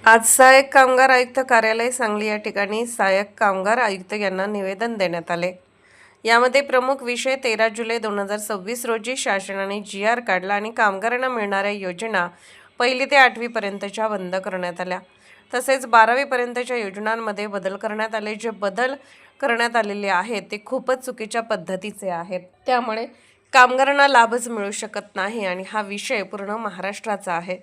आज सहाय्यक कामगार आयुक्त कार्यालय सांगली या ठिकाणी सहाय्यक कामगार आयुक्त यांना निवेदन देण्यात आले। यामध्ये प्रमुख विषय 13 जुलै 2026 रोजी शासनाने GR काढला आणि कामगारांना मिळणाऱ्या योजना 1ली ते 8वी पर्यंतच्या बंद करण्यात आल्या। तसेच 12वी पर्यंतच्या योजनांमध्ये बदल करण्यात आले। जे बदल करण्यात आलेले आहेत ते खूपच चुकीच्या पद्धतीचे आहेत, त्यामुळे कामगारांना लाभच मिळू शकत नाही आणि हा विषय पूर्ण महाराष्ट्राचा आहे।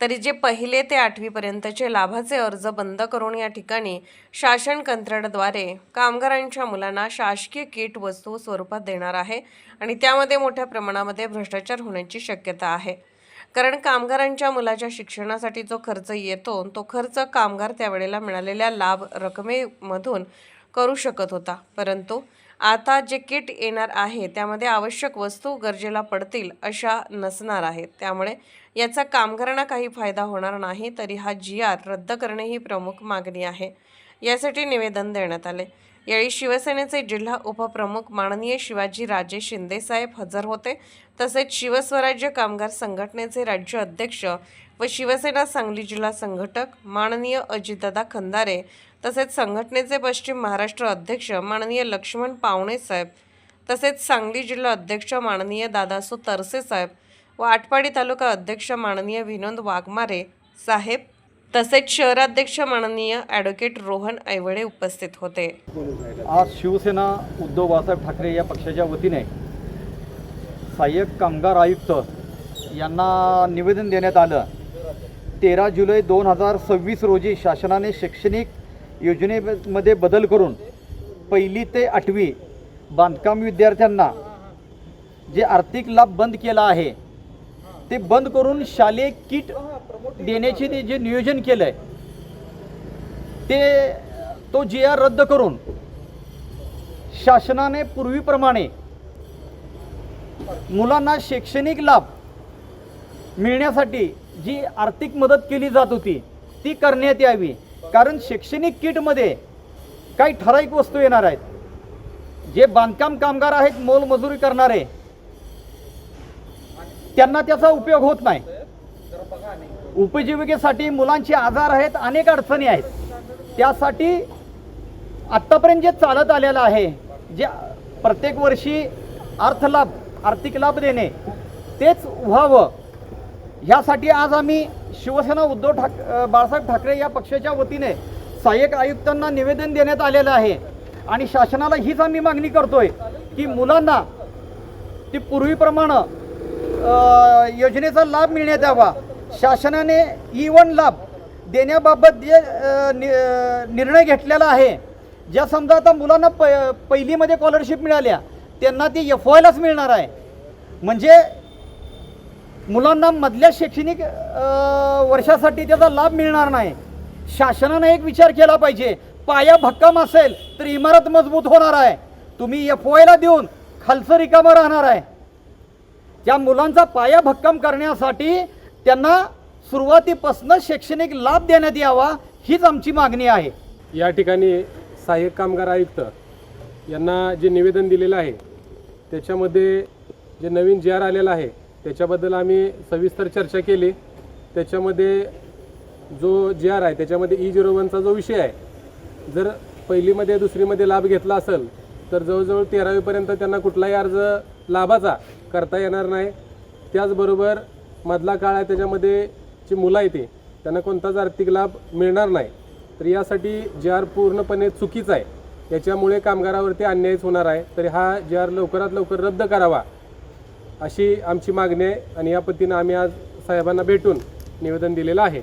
तरी जे 1ली ते 8वी पर्यंतचे लाभाचे अर्ज बंद करून या ठिकाणी शासन कंत्राटद्वारे कामगारांच्या मुलांना शासकीय किट वस्तू स्वरूपात देणार आहे आणि त्यामध्ये मोठ्या प्रमाणामध्ये भ्रष्टाचार होण्याची शक्यता आहे। कारण कामगारांच्या मुलाच्या शिक्षणासाठी जो खर्च येतो तो खर्च कामगार त्यावेळेला मिळालेल्या लाभ रकमेमधून करू शकत होता, परंतु आता जे किट येणार आहे त्यामध्ये आवश्यक वस्तू गरजेला पडतील अशा नसणार आहेत, त्यामुळे याचा कामगारांना काही फायदा होणार नाही। तरी हा GR रद्द करणे ही प्रमुख मागणी आहे। यासाठी निवेदन देण्यात आले। यावेळी शिवसेनेचे जिल्हा उपप्रमुख माननीय शिवाजी राजे शिंदे साहेब हजर होते। तसेच शिवस्वराज्य कामगार संघटनेचे राज्य अध्यक्ष व शिवसेना सांगली जिल्हा संघटक माननीय अजितदादा खंदारे, तसेच संघटनेचे पश्चिम महाराष्ट्र अध्यक्ष माननीय लक्ष्मण पावणे साहेब, तसेच सांगली जिल्हा अध्यक्ष माननीय दादासू तरसे साहेब व आटपाडी तालुका अध्यक्ष माननीय विनोद वाघमारे साहेब, तसेच शहराध्यक्ष माननीय ॲडव्होकेट रोहन ऐवळे उपस्थित होते। आज शिवसेना उद्धव बाळासाहेब ठाकरे या पक्षाच्या वतीने सहाय्यक कामगार आयुक्त यांना निवेदन देण्यात आलं। 13 जुलै 2026 रोजी शासनाने शैक्षणिक योजनेमध्ये बदल करून 1ली ते 8वी बांधकाम विद्यार्थ्यांना जे आर्थिक लाभ बंद केला आहे ते बंद करून शालेय किट देण्याचे जे नियोजन केलं आहे तो GR रद्द करून शासनाने पूर्वीप्रमाणे मुलांना शैक्षणिक लाभ मिळण्यासाठी जी आर्थिक मदत केली जात होती ती करण्यात यावी। कारण शैक्षणिक किटमध्ये काही ठराविक वस्तू येणार आहेत। जे बांधकाम कामगार आहेत, मोलमजुरी करणारे, त्यांना त्याचा उपयोग होत नाही। उपजीविकेसाठी मुलांचे आजार आहेत, अनेक अडचणी आहेत, त्यासाठी आत्तापर्यंत जे चालत आलेलं आहे, जे प्रत्येक वर्षी आर्थिक लाभ देणे तेच व्हावं, ह्यासाठी आज आम्ही शिवसेना उद्धव बाळासाहेब ठाकरे या पक्षाच्या वतीने सहाय्यक आयुक्तांना निवेदन देण्यात आलेलं आहे आणि शासनाला हीच आम्ही मागणी करतोय की मुलांना ती पूर्वीप्रमाणे योजनेचा लाभ मिळण्यात यावा। शासनाने E1 लाभ देण्याबाबत जे निर्णय घेतलेला आहे, ज्या समजा आता मुलांना पहिलीमध्ये स्कॉलरशिप मिळाल्या त्यांना ती FYलाच मिळणार आहे। म्हणजे मुलांना मधल्या शैक्षणिक वर्षासाठी त्याचा लाभ मिळणार नाही। शासनाने एक विचार केला पाहिजे, पाया भक्कम असेल तर इमारत मजबूत होणार आहे। तुम्ही FYला देऊन खालचं रिकामं राहणार आहे। त्या मुलांचा पाया भक्कम करण्यासाठी त्यांना सुरुवातीपासून शैक्षणिक लाभ देण्यात यावा, हीच आमची मागणी आहे। या ठिकाणी सहाय्यक कामगार आयुक्त यांना जे निवेदन दिलेलं आहे त्याच्यामध्ये जे नवीन GR आलेला आहे त्याच्याबद्दल आम्ही सविस्तर चर्चा केली। त्याच्यामध्ये जो GR आहे त्याच्यामध्ये E01चा जो विषय आहे, जर पहिलीमध्ये दुसरीमध्ये लाभ घेतला असेल तर जवळजवळ 13वी पर्यंत त्यांना कुठलाही अर्ज लाभाचा करता येणार नाही। त्याचबरोबर मधला काळ आहे त्याच्यामध्ये जी मुलं आहे त्यांना कोणताच आर्थिक लाभ मिळणार नाही। तर यासाठी GR पूर्णपणे चुकीचा आहे, याच्यामुळे कामगारावरती अन्यायच होणार आहे। तरी हा GR लवकरात लवकर रद्द करावा अशी आमची मागणी आहे आणि या पद्धतीने आम्ही आज साहेबांना भेटून निवेदन दिलेलं आहे।